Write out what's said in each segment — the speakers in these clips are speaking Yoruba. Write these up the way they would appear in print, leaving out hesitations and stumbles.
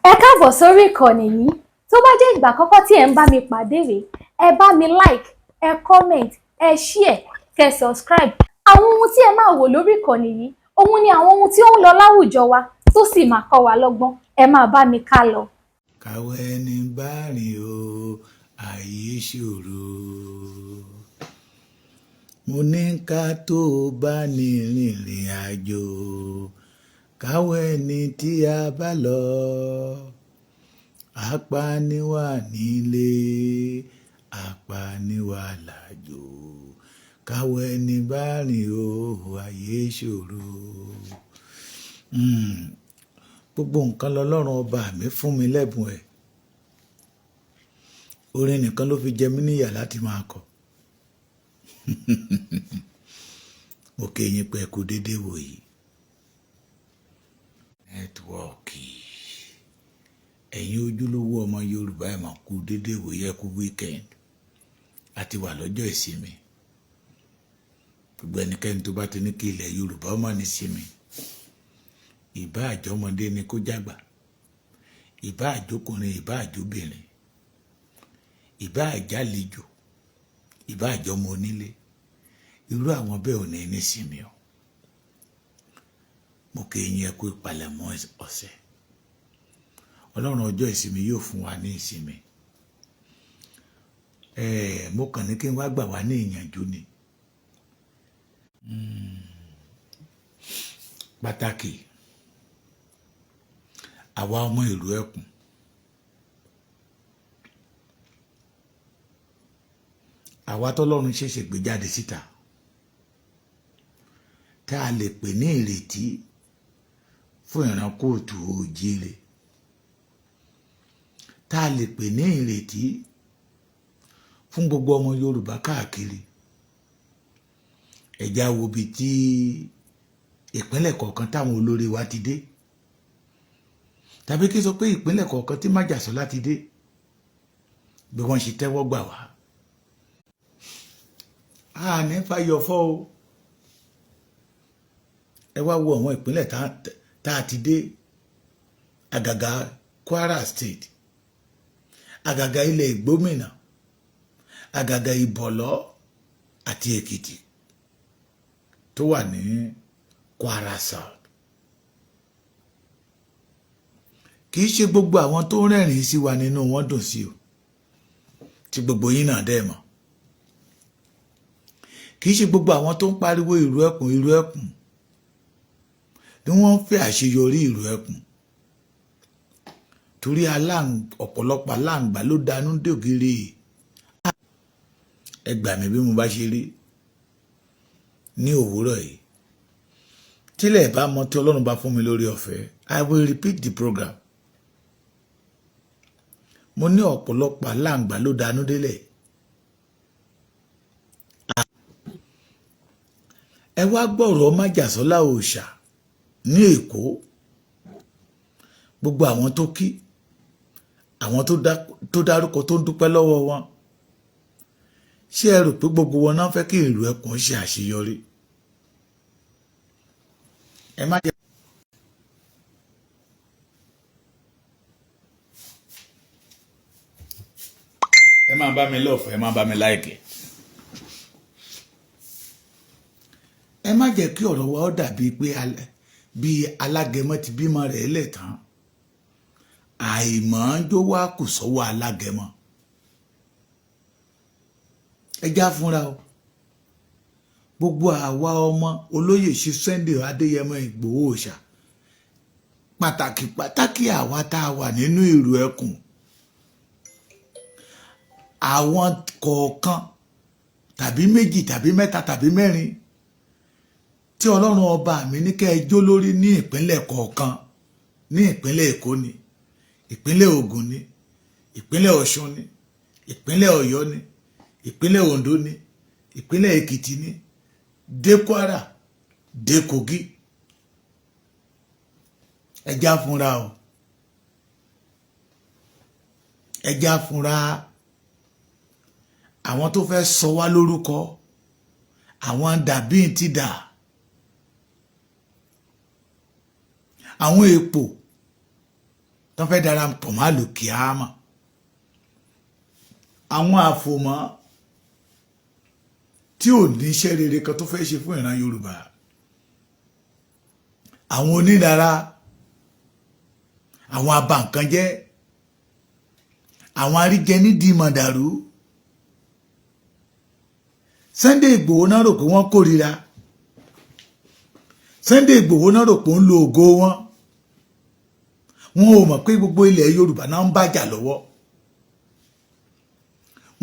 Ẹ káàbọ̀ sórí ìkànnì yìí. Tó bá jẹ́ ìgbà àkọ́kọ́ tí ẹ ń bá mi pàdé rèé, ẹ bá mi like, ẹ comment, ẹ share, kẹ́ subscribe. Àwọn ohun tí ẹ máa wò lórí ìkànnì yìí, òun ni àwọn ohun tí ó ń lọ láwùjọ wa tó sì máa kọ́ wa lọ́gbọ́n. Ẹ máa bá mi ká lọ. Káwọ́ ẹni bá rìn o, ayé ṣòro. Mo ní ká tó bá ní rìnrìn àjò, káwọ́ ẹni tí a bá lọ. Apaniwà nílé, apaniwà lájò. Káwọ́ ẹni bá rìn o, ayé ṣòro. Gbogbo nǹkan lọ́lọ́run ọba mi fún mi lẹ́bùn ẹ̀. Orin nìkan ló fi jẹ mí níyà láti máa kọ. Mo kí yín pé kú déédéé wò yìí. Nẹ́tíwọ́ọ̀kì. Ẹ̀yin ojúlówó ọmọ Yorùbá ẹ̀ máa kú déédéé wò yẹ kú weekend. A ti wà lọ́jọ́ ìsinmi. Gbogbo ẹnikẹ́ni tó bá ti ní kí ilẹ̀ Yorùbá ó má ní sinmi. Ìbá àjọmọdé ni kó jágbà, ìbá àjọkùnrin, ìbá àjọbìnrin, ìbá àjálejò, ìbá àjọmọ onílé, irú àwọn bẹ́ẹ̀ ò ní nísinmi o. Mo kí yín ẹ kú ìpalẹ̀mọ́ ọ̀sẹ̀. Ọlọ́run ọjọ́ ìsinmi yóò fún wa ní ìsinmi. Mo kàn ní kí n wá gbà wá ní ìyànjú ni. Pàtàkì àwa ọmọ ìlú ẹkùn, àwa tọ́lọ́run ṣẹ̀ṣẹ̀ gbé jáde síta, tá a lè pè ní ìrètí fún ìran kóòtù òjíire, tá a lè pè ní ìrètí fún gbogbo ọmọ Yorùbá káàkiri. Ẹ já wo bí tí ìpínlẹ̀ kọ̀ọ̀kan táwọn olórí wa ti dé, tàbí kí sọ pé ìpínlẹ̀ kọ̀ọ̀kan tí Májàsọ́lá ti dé, bí wọ́n ṣe tẹ́wọ́ gbà wá. A ní fàyọ̀ fọ́ o. Ẹ wá wo àwọn ìpínlẹ̀ tá a ti dé, àgàgà Kwara State, àgàgà ilẹ̀ Ìgbómìnà, àgàgà Ìbọ̀lọ́ àti Èkìtì tó wà ní Kwara South. Kì í ṣe gbogbo àwọn tó ń rẹ́rìn sí wa nínú wọn dùn sí o, tí gbogbo yín náà dẹ̀ mọ̀. Kì í ṣe gbogbo àwọn tó ń pariwo ìlú ẹkùn ni wọ́n ń fẹ́ àṣeyọrí ìlú ẹkùn. Torí ọ̀pọ̀lọpọ̀ aláǹgbá ló danú dògiri. Ẹ gbà mí bí mo bá ṣe rí ní òwúrọ̀ yìí. Tílẹ̀ bá mọ tí Ọlọ́run bá fún mi lórí ọ̀fẹ́, I will repeat the program. Mo ní ọ̀pọ̀lọpọ̀ aláǹgbá ló danú délẹ̀. Ẹ wá gbọ́rọ̀ Májàsọ́lá òòṣà ní Èkó. Gbogbo àwọn tó kí, àwọn tó dárúkọ tó ń dúpẹ́ lọ́wọ́ wọn. Ṣé ẹ rò pé gbogbo wọn náà fẹ́ kí ìlú ẹkùn ṣe àṣeyọrí? Ẹ má jẹ́ ẹ máa bá mi lọ́ọ̀fẹ́, ẹ máa bá mi láìkẹ́. Ẹ má jẹ́ kí ọ̀rọ̀ wa ó dàbí pé bí alágẹmọ ti bímọ rẹ̀ lẹ̀ tán, àìmọ̀ jó wá kù sọ́wọ́ alágẹmọ. Ẹ já fúnra o. Gbogbo àwa ọmọ olóyè ṣe Sunday Adéyẹmọ Ìgbòho Òòṣà, pàtàkì àwa tá a wà nínú ìlú ẹkùn, àwọn kọ̀ọ̀kan tàbí méjì tàbí mẹ́ta tàbí mẹ́rin tí Ọlọ́run ọba mi ní kẹ́ ẹ jó lórí ní ìpínlẹ̀ kọ̀ọ̀kan, ní ìpínlẹ̀ Èkó ni, ìpínlẹ̀ Ògùn ni, ìpínlẹ̀ Ọ̀ṣun ni, ìpínlẹ̀ Ọ̀yọ́ ni, ìpínlẹ̀ Oǹdó ni, ìpínlẹ̀ Èkìtì ni, dé Kwara, dé Kogi. Ẹ já fúnra o. Ẹ já fúnra. Àwọn tó fẹ́ sọ wá lórúkọ, àwọn dàbí ti dà. Àwọn èpò tán fẹ́ darapọ̀ mọ́ àlùkìyámà àwọn àfòmọ́ tí ò ní iṣẹ́ rere kan tó fẹ́ ṣe fún ìran Yorùbá àwọn onídàára àwọn abànkanjẹ́ àwọn aríjẹ nídìí mọ̀dàrú Sunday Igboho náà rò pé wọ́n kórìíra Sunday Igboho náà rò pé ń lo ògo wọn ò mọ̀ pé gbogbo ilẹ̀ Yorùbá náà ń bàjà lọ́wọ́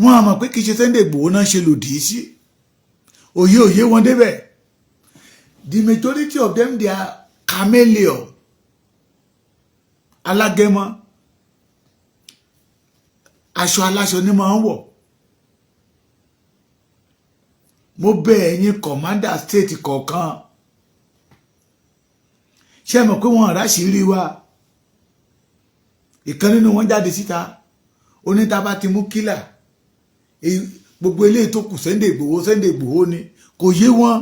wọn á mọ̀ pé kì í ṣe Sunday Igboho náà ṣe lòdì sí òye wọn débẹ̀ the majority of them they are chameleon alágẹmọ aṣọ aláṣọ ni máa ń wọ̀ mo bẹ̀ ẹ̀yin commander state kọ̀ọ̀kan ṣé mọ̀ pé wọ́n ráṣìírí wa ìkan nínú wọn jáde síta oníta bá ti mú kílà gbogbo eléyìí tó kù Sunday Igboho ni kò yé wọn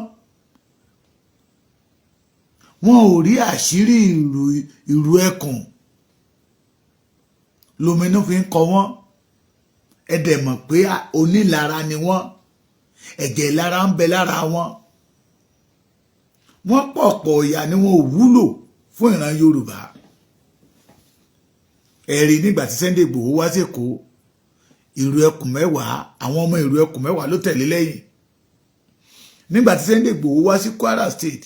ò rí àṣírí ìrù ẹkùn lóminú fi ń kọ wọn ẹ dẹ̀ mọ̀ pé onílara ni wọ́n ẹ̀jẹ̀ ìlara ń bẹ lára wọn pọ̀pọ̀ ìyà ni wọn ò wúlò fún ìran Yorùbá ẹ̀rí nígbà tí Sunday Igboho wá sí Èkó ìrù ẹkùn 10 àwọn ọmọ ìrù ẹkùn 10 ló tẹ̀lé lẹ́yìn nígbà tí Sunday Igboho wá sí Kwara State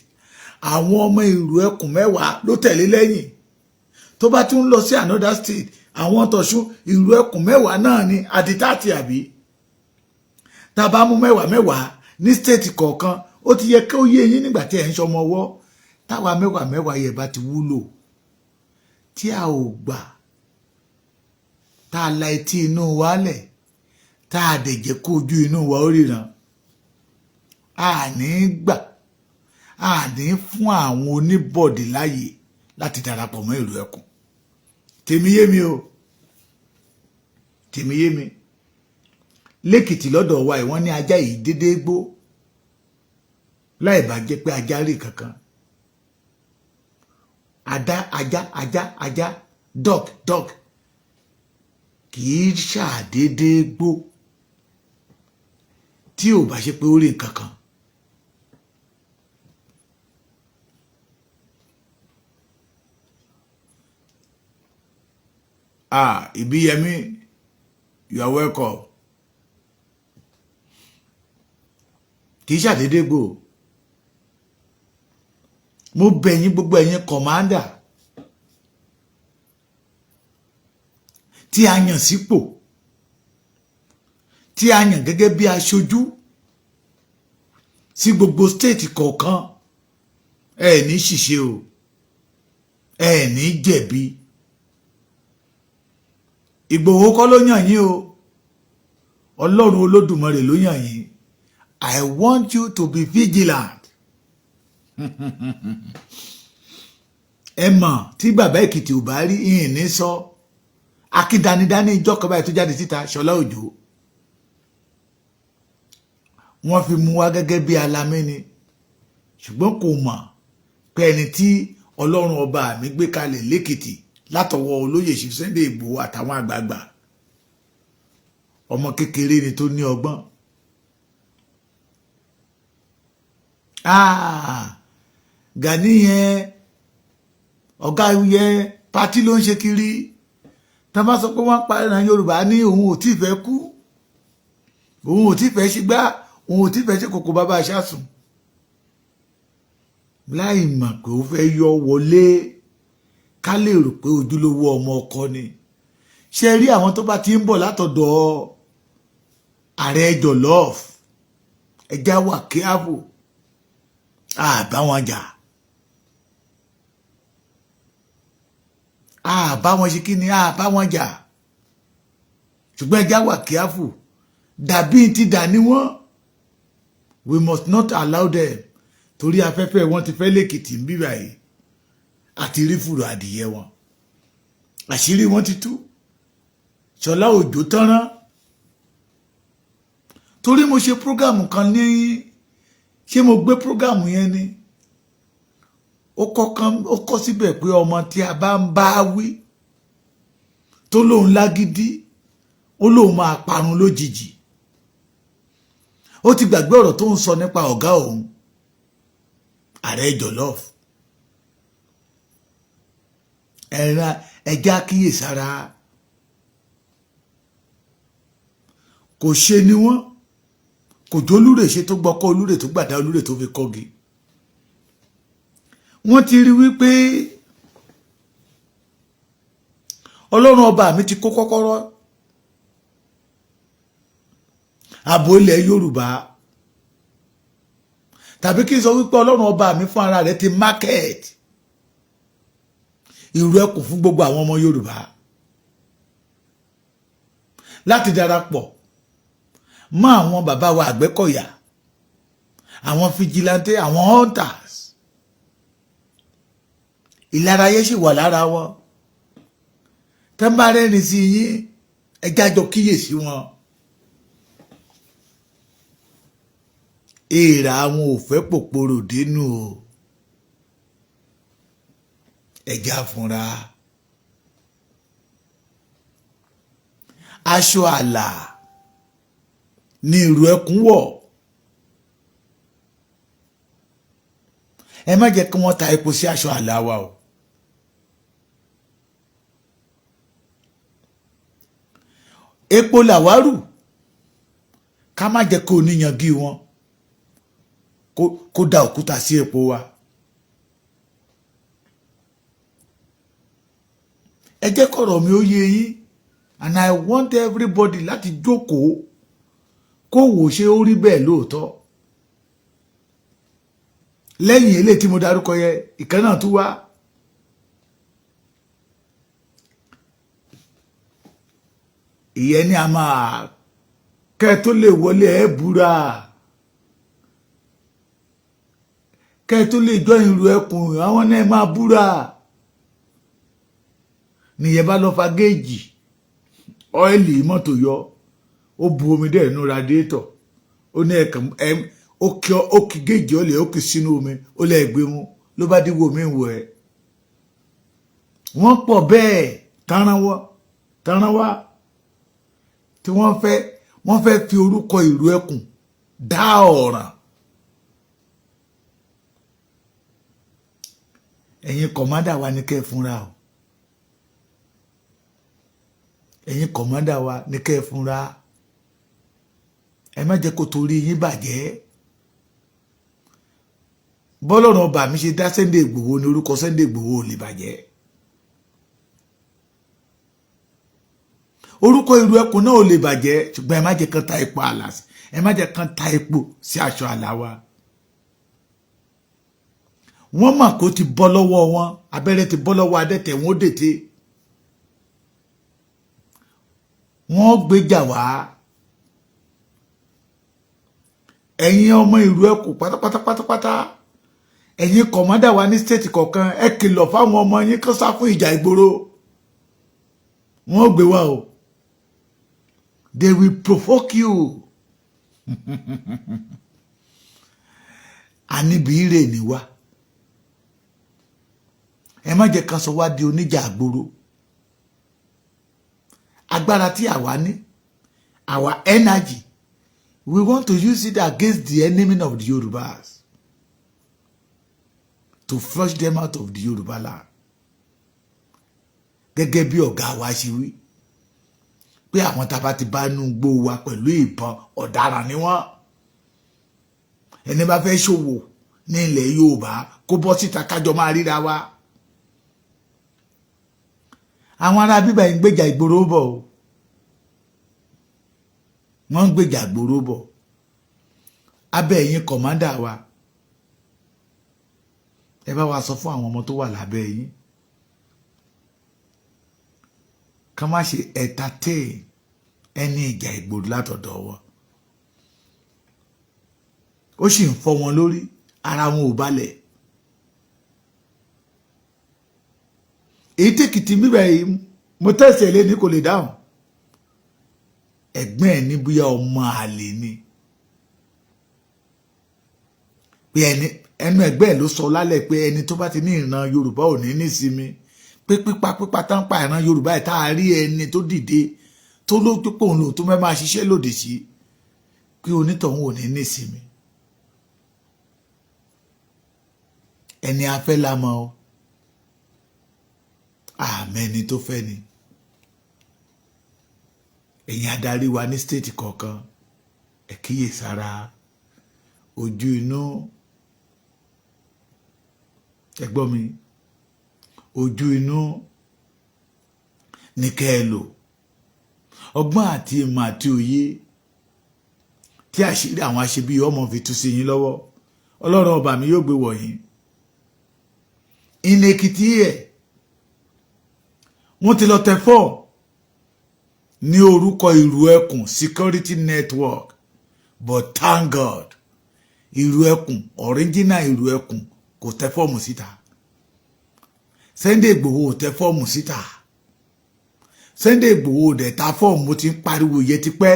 àwọn ọmọ ìrù ẹkùn 10 ló tẹ̀lé lẹ́yìn tó bá tún lọ sí another state àwọn tọ̀ṣún ìrù ẹkùn 10 náà ni àdìtàtì àbí tá bá mú 10 ní state kọ̀ọ̀kan ó ti yẹ kí ó yé yín nígbà tí ẹ̀ ń ṣọmọ ọwọ́ táwa 10 yẹ bá ti wúlò tí a ò gbà tá a la etí inú wa lẹ̀ tá a dẹ̀ jẹ́ kó ojú inú wa ó ríran a ní gbà a ní fún àwọn oníbọ̀dì láàyè láti darapọ̀ mọ́ ìrù ẹkùn tèmi yé mi o tèmi yé mi lẹ́kìtì lọ́dọ̀ wa ìwọ́n ní ajá yìí dédé gbó láì bá jẹ́ pé ajá rí kankan ajá dog kì í ṣàdédé gbó tí ò bá ṣe pé ó rí kankan Ìbíyẹmí you are welcome kì í ṣàdédé gbó mo bẹ̀ yín gbogbo ẹ̀yin commander tí a yàn sípò tí a yàn gẹ́gẹ́ bí aṣojú sí gbogbo state kọ̀ọ̀kan ẹ ní ṣìṣe o ẹ ní jẹ̀bi Ìgbòho kọ́ ló yàn yín o Ọlọ́run Olódùmarè ló yàn yín I want you to be vigilant ẹ mọ̀ tí bàbá Èkìtì ò bá rí ìhìn ní sọ akídanidání ìjọ kan báyìí tó jáde síta Ṣọlá Òjó wọ́n fi mú wá gẹ́gẹ́ bí alamí ni ṣùgbọ́n kò mọ̀ pé ẹni tí Ọlọ́run ọba mi gbé kalẹ̀ lẹ́kìtì látọwọ́ olóyè Sunday Igboho àtàwọn àgbààgbà ọmọ kékeré ni tó ní ọgbọ́n Gani yẹn ọ̀gá yẹn pátí ló ń ṣe kiri tá bá sọ pé wọ́n pa ìran Yorùbá ní òun ò tí fẹ́ kú òun ò tí fẹ́ ṣe gbá òun ò tí fẹ́ ṣe kòkò bàbá aṣáṣùn láì mọ̀ pé ó fẹ́ yọ wọlé ká lè rò pé ojúlówó ọmọ ọkọ ni ṣe rí àwọn tó bá ti ń bọ̀ látọ̀dọ̀ ààrẹ jọ̀lọ́ọ̀f ẹjá wà kíábò àbá wọn jà àbá wọn ṣe kí ni àbá wọn jà ṣùgbọ́n ẹjá wà kíábò dàbí ti dà ní wọ́n we must not allow them torí afẹ́fẹ́ wọn ti fẹ́ lẹ́kìtì ń bíbà yìí àti rí fùrù adìyẹ wọn àṣírí wọn ti tú Ṣọlá Òjó tánrán torí mo ṣe prógámù kan ní ṣé mo gbé prógámù yẹn ni ó kọ́ síbẹ̀ pé ọmọ tí a bá ń bá wí tó lóun lágídí ó lóun máa parun lójijì ó ti gbàgbé ọ̀rọ̀ tó ń sọ nípa ọ̀gá òun ààrẹ jọlọ́f ẹja kíyèsára kò ṣe ni wọ́n kò jó olúrè ṣe tó gbọ́kọ́ olúrè tó gbàdá olúrè tó fi kọ́gi wọ́n ti rí wípé ọlọ́run ọba mi ti kó kọ́kọ́rọ́ ààbò ilẹ̀ Yorùbá tàbí kí n sọ wípé ọlọ́run ọba mi fún ara rẹ̀ ti market ìrù ẹkùn fún gbogbo àwọn ọmọ Yorùbá láti darapọ̀ mọ́ àwọn bàbá wa Àgbẹ̀kọ̀yà àwọn vigilante àwọn hunters ìlárayé sì wà lára wọn tẹ́ ń bá rẹ́rìn sí yín ẹjá jọ kíyèsí wọn èèrà àwọn ò fẹ́ pòpòrò dénú o ẹjá fúnra aṣọ àlà ní ìrù ẹkùn wọ̀ ẹ má jẹ́ kí wọ́n ta epo sí aṣọ àlà wa o epo làwárù ká má jẹ́ kó níyangí wọn kó da òkúta sí epo wa ẹ jẹ́ kọ̀rọ̀ mi ó yé yín and I want everybody láti jókòó kó wò ṣe ó rí bẹ́ẹ̀ lóòótọ́ lẹ́yìn eléyìí tí mo dárúkọ yẹ ìkan náà tún wá ìyẹn ni a máa kẹ́ tó lè wọlé ẹ búra kẹ́ tó lè jọ ìrù ẹkùn àwọn náà máa búra nìyẹn bá lọ fa géèjì ọ́ìlì mọ́tò yọ ó bu omi dẹ̀ nínú radiétọ̀ ó ní ẹ̀kàn ó kì géèjì ó lè ó kì sínú omi ó lè gbé mú ló bá díwò mí wò ẹ́ wọ́n pọ̀ bẹ́ẹ̀ tánrán wá tí wọ́n fẹ́ fi orúkọ ìrù ẹkùn dá ọ̀ràn ẹ̀yin kọ̀mádà wa ní kẹ́ fúnra o ẹ̀yin kọ̀mádà wa ní kẹ́ fúnra ẹ má jẹ́ kó torí yín bàjẹ́ bọ́lọ́run ọba mi ṣe dá Sunday Igboho ní orúkọ Sunday Igboho ò lè bàjẹ́ orúkọ ìrù ẹkùn náà ò lè bàjẹ́ ṣùgbọ́n ẹ má jẹ́ kán ta epo àlà ẹ má jẹ́ kán ta epo sí aṣọ àlà wa wọ́n mà kó ti bọ́ lọ́wọ́ wọn abẹ́rẹ́ ti bọ́ lọ́wọ́ adẹ́tẹ̀ wọn ó dètè wọ́n gbéjà wá ẹ̀yin ọmọ ìrù ẹkùn pátápátá ẹ̀yin kọ̀mọ́dà wa ní stéètì kọ̀ọ̀kan ẹ kìlọ̀ fáwọn ọmọ yín kán sá fún ìjà ìgboro wọ́n gbé wá o they will provoke you àníbìírè ni wá ẹ má jẹ́ ká sọ wá di oníjà àgboro agbára tí àwa ní our energy we want to use it against the enemy of the Yorubas to flush them out of the Yoruba land gẹ́gẹ́ bí ọ̀gá wa ṣe wí pé àwọn tá bá ti bá nú gbó wa pẹ̀lú ìbọn ọ̀daràn ni wọ́n ẹni bá fẹ́ ṣòwò ní ilẹ̀ Yorùbá kó bọ́ síta kájọ máa ríra wa àwọn ará bíbá ń gbèjà ìgboro bọ̀ o wọ́n ń gbèjà ìgboro bọ̀ abẹ́ ẹ̀yin kọ̀mándà wa ẹ bá wa sọ fún àwọn ọmọ tó wà lábẹ́ yín ká má ṣe entertain ẹni ìjà ìgboro látọ̀dọ̀ wọn ó sì ń fọ́ wọn lórí ara wọn ò balẹ̀ èyí tèkìtì bíbẹ̀ yìí mo tẹ̀sẹ̀ lé ní kò lè dáhùn ẹ̀gbọ́n ẹ̀ ní bóyá ọmọ àlè ni pé ẹnu ẹ̀gbọ́n ẹ̀ ló sọ lálẹ́ pé ẹni tó bá ti ní ìran Yorùbá ò ní nísinmi pé pípa tán pa ìran Yorùbá ẹ̀ tá a rí ẹni tó dìde tó ló tó pòun lò tó fẹ́ máa ṣiṣẹ́ lòdì sí pé onítọ̀hún ò ní nísinmi. Ẹni afẹ́ la mọ̀ ọ́ àmẹ́ni tó fẹ́ ni. Ẹ̀yin adarí wa ní stéètì kọ̀ọ̀kan ẹ kíyèsára ojú inú ẹ gbọ́ mi ojú inú ní kẹ́ ẹ lò ọgbọ́n àti ìmọ̀ àti òye tí àṣírí àwọn aṣebí ọmọ fi tú sí yín lọ́wọ́ Ọlọ́run ọba mi yóò gbé wọ̀nyí. In Ekiti ẹ̀ wọ́n ti lọ tẹ fọ́ ní orúkọ ìrù ẹkùn security network but thank God ìrù ẹkùn original ìrù ẹkùn kò tẹ fọ́ọ̀mù síta. Sunday Igboho ò tẹ fọ́ọ̀mù síta. Sunday Igboho dẹ̀ ta fọ́ọ̀mù ti ń pariwo yẹ ti pẹ́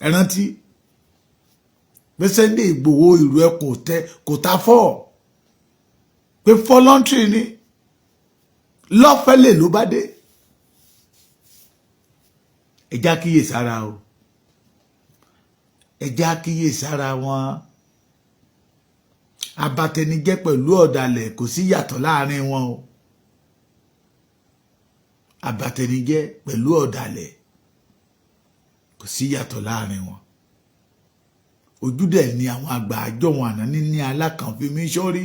ẹ rántí pé Sunday Igboho ìrù ẹkùn kò ta fọ́ọ̀ pé voluntary ni lọ́fẹ́lẹ̀ ló bá dé. Ẹ já kíyèsára o ẹ já kíyèsára wọn abatẹnijẹ́ pẹ̀lú ọ̀dàlẹ̀ kò sí yàtọ̀ láàrin wọn o abatẹnijẹ́ pẹ̀lú ọ̀dàlẹ̀ kò sí yàtọ̀ láàrin wọn. Ojúdẹ̀ ni àwọn àgbà àjọ wọn àná ní alákànfimi sọ́rí.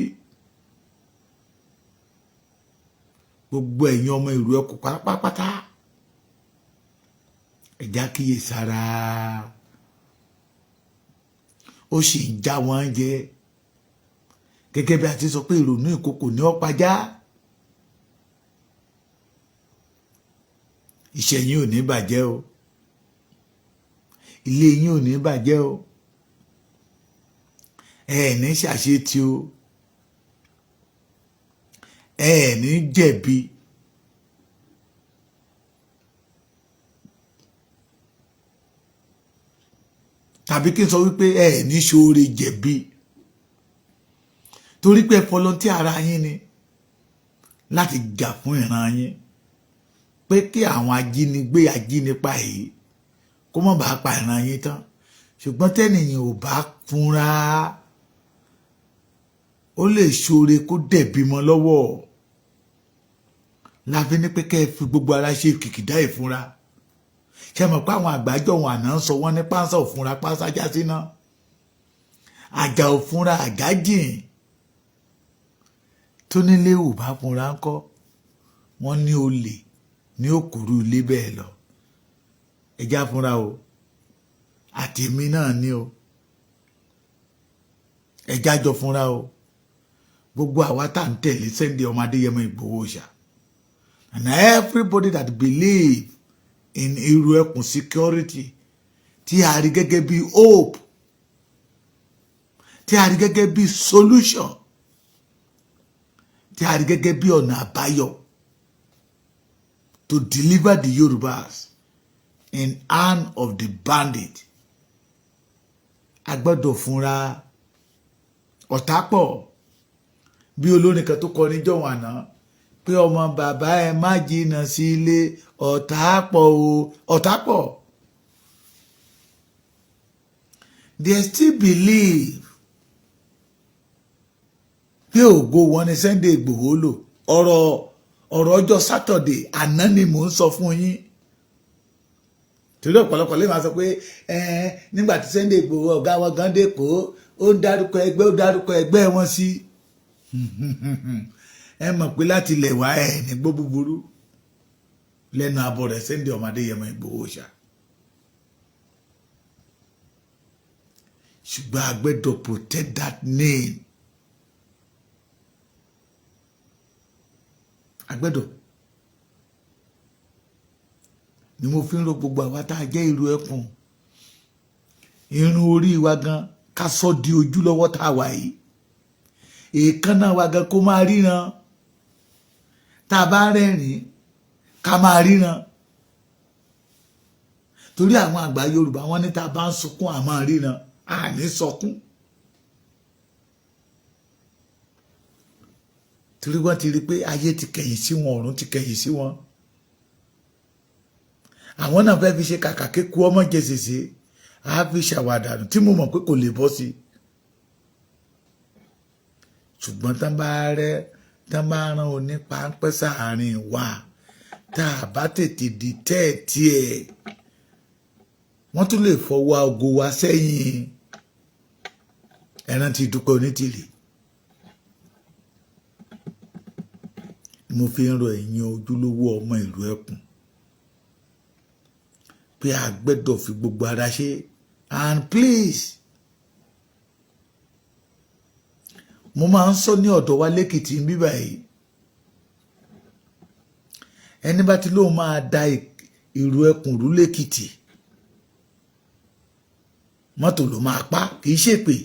Gbogbo ẹ̀yin ọmọ ìrù ẹkùn pátápátá ẹ já kíyèsára ó sì ń já wọn jẹ gẹ́gẹ́ bí a ti sọ pé ìrònú ìkòkò ní ọ̀pájá. Iṣẹ́ yín ò ní bàjẹ́ o ilé yín ò ní bàjẹ́ o ẹ ní ṣàṣetì o ẹ ní jẹ̀bi. Tàbí kí n sọ wípé ẹ ní ṣoore jẹ̀bi torí pé fọlọ́ntì ara yín ni láti jà fún ìran yín pé kí àwọn ajínigbé ajínipa yìí kó má bàa pa ìran yín tán ṣùgbọ́n tẹ́nìyàn ò bá fúnra ó lè ṣoore kó dẹ̀bi mọ́ lọ́wọ́ láfi ní pé kẹ́ ẹ fi gbogbo ara ṣe kìkìdá ìfúnra. Ṣé mọ̀ pé àwọn àgbájọ wọn àná ń sọ wọ́n ní pánsá òfúnra pánsá já síná àjà òfúnra àjà jìn tó nílé ò bá fúnra ńkọ́ wọ́n ní olè ní òkúrú ilé bẹ́ẹ̀ lọ. Ẹjá fúnra o àtèmi náà ní o ẹjá jọ fúnra o gbogbo àwa tá à ń tẹ̀lé Sunday ọmọ Adéyẹmọ Ìgbòho ṣá and everybody that believe in ìrù ẹkùn security tí a rí gẹ́gẹ́ bí hope tí a rí gẹ́gẹ́ bí solution tí a rí gẹ́gẹ́ bí ọ̀nà àbáyọ to deliver the Yorubas in hand of the bandit. A gbọ́dọ̀ fúnra ọ̀tá pọ̀ bí olórin kan tó kọrin jọ̀wọ́n àná pé ọmọ bàbá ẹ má jìnnà sí ilé ọ̀tá pọ̀ o ọ̀tá pọ̀. They still believe pé ògo wọn ni Sunday Igboho lò ọ̀rọ̀ ọjọ́ Saturday àná ni mò ń sọ fún yín torí ọ̀pọ̀lọpọ̀ lè máa sọ pé nígbà tí Sunday Igboho ọ̀gá wọn gan dé kó ó dárúkọ ẹgbẹ́ wọn sí ẹ mọ̀ pé láti ilẹ̀ wá ẹ̀ ní gbó búburú lẹ́nu abọ́ rẹ̀ Sunday ọmọ Adéyẹmọ Ìgbòho ṣá. Ṣùgbọ́n a gbọ́dọ̀ protect that name. A gbọ́dọ̀ ni mo fi ń ro gbogbo àwa tá a jẹ́ ìrù ẹkùn irun orí wa gan ká sọ di ojú lọ́wọ́ tá a wà yìí èékánná wa gan kó máa ríran tá a bá rẹ́rìn ká máa ríran torí àwọn àgbà Yorùbá wọn ní tá a bá ń sunkún a máa ríran a ní sọkún torí wọ́n ti rí pé ayé ti kẹ̀yìn sí wọn, ọ̀run ti kẹ̀yìn sí wọn. Àwọn náà fẹ́ fi ṣe kàkà kéku ọmọ jẹsẹsẹ á fi ṣàwàdànù tí mo mọ̀ pé kò lè bọ́ sí. Ṣùgbọ́n tán bá rán onípáńpẹ́ sáàárín wa tá a bá tètè di tẹ́ẹ̀tì ẹ̀, wọ́n tún lè fọwọ́ aago wa sẹ́yìn. Ẹran ti Dúpẹ́ Onítìrì. Mo fi ń rọ ẹ̀yin ojúlówó ọmọ ìlú Ẹkùn pé a gbẹ́dọ̀ fi gbogbo ara ṣe, and please, mo máa ń sọ ní ọ̀dọ̀ wa lẹ́kìtì ń bíbà yìí, ẹni bá ti lóun máa da ìlú Ẹkùn rú lẹ́kìtì, mọ́tò ló máa pa, kì í ṣèpè.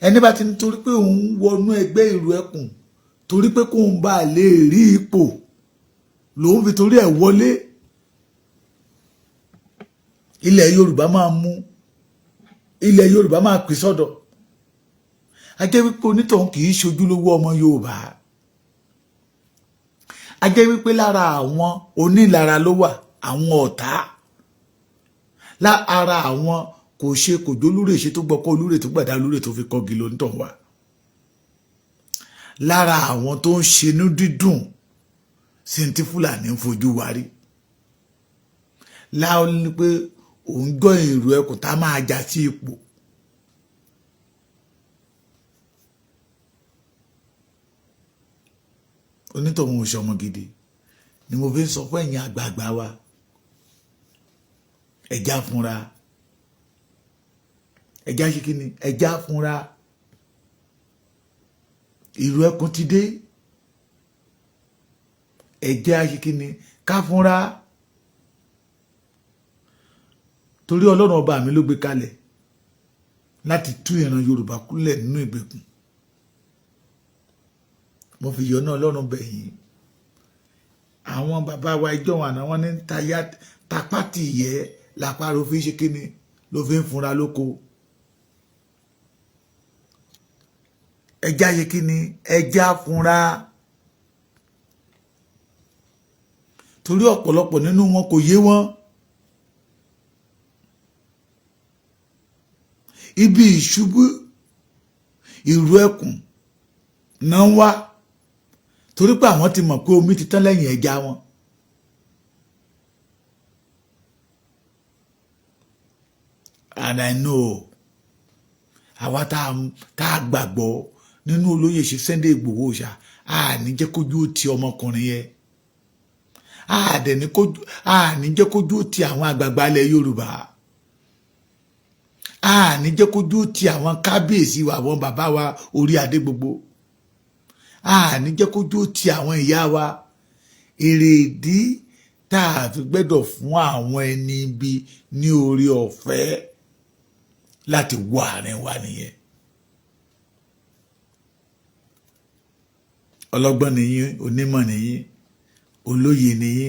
Ẹni bá ti nítorí pé òun wọnú ẹgbẹ́ ìlú Ẹkùn torí pé kóun bá lè rí ipò lòun fi torí ẹ̀ wọlé, ilẹ̀ Yorùbá máa mú, ilẹ̀ Yorùbá máa pè sọ́dọ̀. A jẹ́ wípé onítọ̀hún kì í ṣojúlówó ọmọ Yorùbá. A jẹ́ wípé lára àwọn onílara ló wà, àwọn ọ̀tá. Lára àwọn kò ṣe kò jólúrè ṣe tó gbọ́kọ́ olúrè tó gbàdá olúrè tó fi kọ́gi ló ń tàn wá. Lára àwọn tó ń ṣenú dídùn sí ti Fúlàní ń fojú wa rí. Láwọn ní pé òun gbọ́ ìlú Ẹkùn tá máa jà sí ipò. Onítọ̀hún ò ṣọmọ gidi ni mo fi ń sọ fún ẹ̀yin àgbààgbà wa, ẹja fúnra, ẹja ṣe kí ni, ẹja fúnra. Ìlú Ẹkùn ti dé, ẹja ṣe kí ni, ká fúnra. Torí Ọlọ́run ọba mi ló gbé kalẹ̀ láti tú ìran Yorùbá kúlẹ̀ nínú ìgbèkùn. Mo fi yọ́nà Ọlọ́run bẹ̀ yín. Àwọn bàbá wa ìjọ wọn àná wọn ní tapátì yẹ lápárò fi ṣe kíni ló fi ń fúnra lóko. Ẹja ṣe kíni, ẹja fúnra. Torí ọ̀pọ̀lọpọ̀ nínú wọn kò yé wọn. Ibi ìṣubú ìlú Ẹkùn náà wá torí pé àwọn ti mọ̀ pé omi ti tán lẹ́yìn ẹja wọn. And I know àwa tá a gbàgbọ́ nínú olóyè ṣe Sunday Igboho ṣá, a ní jẹ́ kójú ó ti ọmọkùnrin yẹn, a ní jẹ́ kójú ó ti àwọn àgbààgbà ilẹ̀ Yorùbá, a ní jẹ́ kójú ó ti àwọn kábíyèsí wa, àwọn bàbá wa orí adé gbogbo, a ní jẹ́ kójú ó ti àwọn ìyá wa. Èrèdí tá a fi gbẹ́dọ̀ fún àwọn ẹni ibi ní orí ọ̀fẹ́ láti wọ àárín wa nìyẹn. Ọlọ́gbọ́n nìyí, onímọ̀ nìyí, olóye nìyí,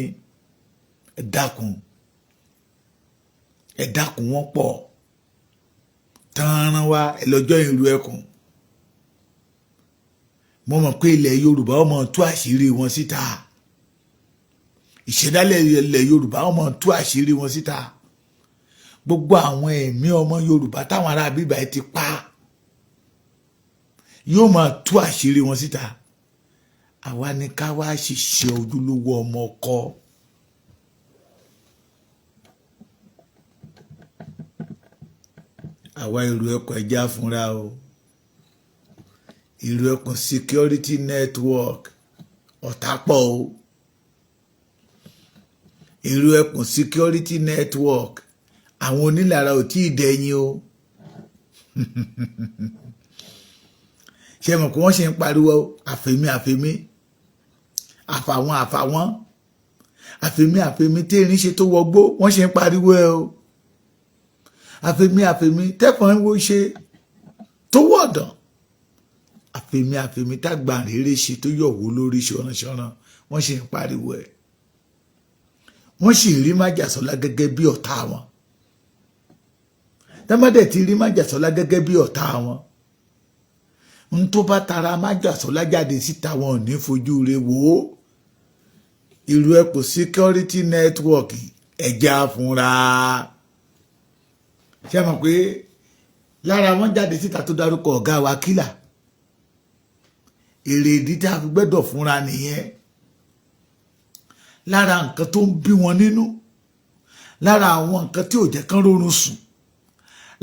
ẹ dákun wọ́n pọ̀ tán wá ẹlọ́jọ́ ìlú Ẹkùn. Mo mọ̀ pé ilẹ̀ Yorùbá ó máa tú àṣírí wọn síta. Ìṣẹ̀dálẹ̀ ilẹ̀ Yorùbá ó máa tú àṣírí wọn síta. Gbogbo àwọn ẹ̀mí ọmọ Yorùbá táwọn ará bíbá ẹ ti pa yóò máa tú àṣírí wọn síta. Àwa ni ká wá ṣiṣẹ́ ojúlówó ọmọ ọkọ. Àwa ìlú Ẹkùn ẹja fúnra o. Ìlú Ẹkùn security network ọ̀tá pọ̀ o. Ìlú Ẹkùn security network àwọn onílára ò tí ì dẹ̀yìn o. Ṣé mọ̀ pé wọ́n ṣe ń pariwo àfẹ́mí àfẹ́mí tí erin ṣe tó wọgbó, wọ́n ṣe ń pariwo ẹ o. Àfẹ́mí tẹ́fọ̀n wo ṣe tó wọ̀dàn. Àfẹ́mí tágbà rere ṣe tó yọ̀wó lórí ṣọ̀rànṣọ̀ràn, wọ́n ṣe ń pariwo ẹ. Wọ́n sì rí Májàsọ́lá gẹ́gẹ́ bí ọ̀tá wọn. Tẹ́mọ́dẹ̀ ti rí Májàsọ́lá gẹ́gẹ́ bí ọ̀tá wọn. n tó bá tara májàsọ́lá jáde síta wọn ò ní fojú rẹ̀ wò ó. Ìlú ẹkùn security network ẹja fúnra. Ṣé mọ̀ pé lára wọn jáde síta tó dárúkọ ọ̀gá wa kílà. Èrè ìdí tí a fi gbẹ́dọ̀ fúnra nìyẹn. Lára nǹkan tó ń bí wọn nínú, lára àwọn nǹkan tí ò jẹ́ kán rórun sùn,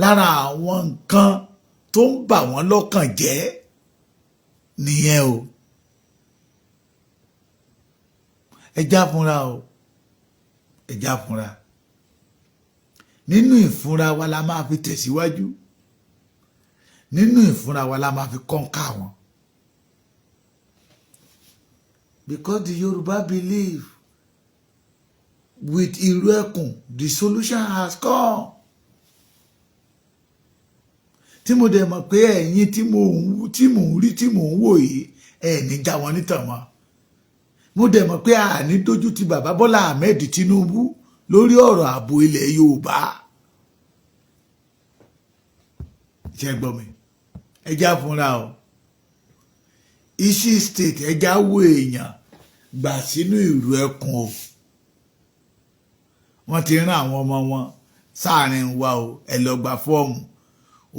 lára àwọn nǹkan tó ń bà wọ́n lọ́kàn jẹ́ nìyẹn o. Ẹja fúnra o, ẹja fúnra. Nínú ìfúnra wa la máa fi tẹ̀síwájú, nínú ìfúnra wa la máa fi kọ́ńkà wọn. Because the Yoruba believe with Ìlú Ẹkùn the solution has come. Tí mo dẹ̀ mọ̀ pé ẹ̀yin tí mò ń rí tí mò ń wò yìí ẹ̀ ní já wọn nítàn mọ́. Mo dẹ̀ mọ̀ pé àní dójú ti bàbá Bọ́lá Ahmed Tinubu lórí ọ̀rọ̀ ààbò ilẹ̀ Yorùbá. Ṣé gbọ́ mi? Ẹja fúnra o. Isi state ẹja wo èèyàn gbà sínú Ìlú Ẹkùn o. Wọ́n ti rán àwọn ọmọ wọn sáàrin wa o, ẹ lọ gba fọ́ọ̀mù.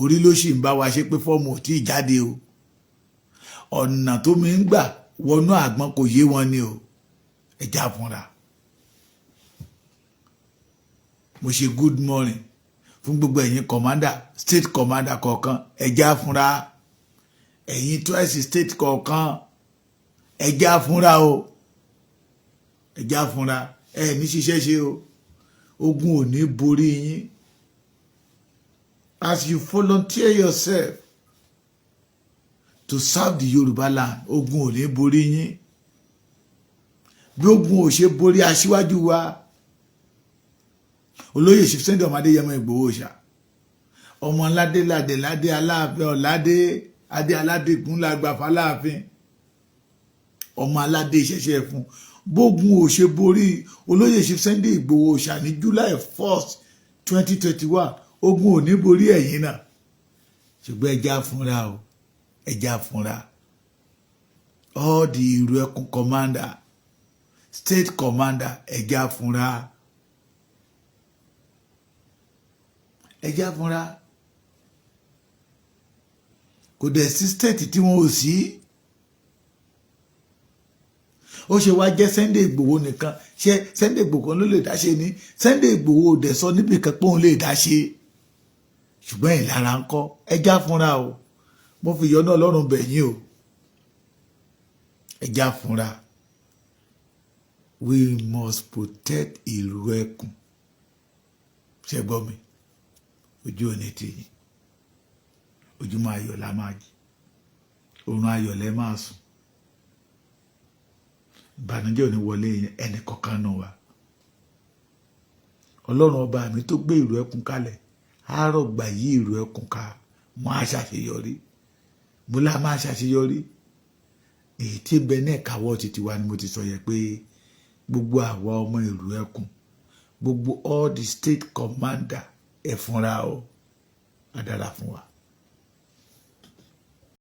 Orí ló sì ń bá wa ṣe pé fọ́ọ̀mù ò tí ì jáde o. Ọ̀nà tó mi ń gbà wọnú àgbọn kò yé wọn ni o. Ẹja fúnra. Mo ṣe good morning fún gbogbo ẹ̀yin commander, state commander kọ̀ọ̀kan, ẹja fúnra. Ẹ̀yin twice state kọ̀ọ̀kan, ẹja fúnra o. Ẹja fúnra. Ẹ ní ṣiṣẹ́ ṣe o. Ogun ò ní borí yín. As you volunteer yourself to serve the Yoruba land, ogun ò ní borí yín. Bí ogun ò ṣe borí aṣíwájú wa olóyè Sunday Adéyẹmọ Ìgbòho ṣá, ọmọ ládé ládé ládé aláàfin ọ̀ládé adé aládé gúnlágbà fáláàfin, ọmọ aládé ìṣẹ̀ṣẹ̀ fún. Bógun ò ṣe borí olóyè Sunday Ìgbòho ṣá ní July 1st 2021, ogun ò ní borí ẹ̀yin náà. Ṣùgbọ́n ẹja fúnra o, ẹja fúnra. All the Ìlú Ẹkùn commander, state commander, ẹja fúnra. Ẹja fúnra. Kò dẹ̀ sí state tí wọ́n ò sí. Ó ṣe wá jẹ́ Sunday Ìgbòho nìkan. Ṣé Sunday Ìgbòho ló lè dáṣe ní? Sunday Ìgbòho ò dẹ̀ sọ níbi kan pé òun lè dáṣe. Ṣùgbọ́n ìlara ń kọ́. Ẹja fúnra o. Mo fi yọ́nà Ọlọ́run bẹ̀ yín o. Ẹja fúnra. We must protect Ìlú Ẹkùn. Ṣé gbọ́ mi? Ojú ò ní tì yín. Ojúmọ́ ayọ̀ la máa jí. Oorun ayọ̀ lẹ máa sùn. Ìbànújẹ́ ò ní wọlé ẹnì kankan nù wa. Ọlọ́run ọba mi tó gbé Ìlú Ẹkùn kalẹ̀, àárọ̀ gbà yí Ìlú Ẹkùn ká, mo á ṣàṣeyọrí. Mo lá máa ṣàṣeyọrí. Èyí tí ń bẹ ní ẹ̀káwọ́ títí wa ni mo ti sọ yẹ pé gbogbo àwa ọmọ Ìlú Ẹkùn, gbogbo all the state commander ẹ fúnra o, á dára fún wa.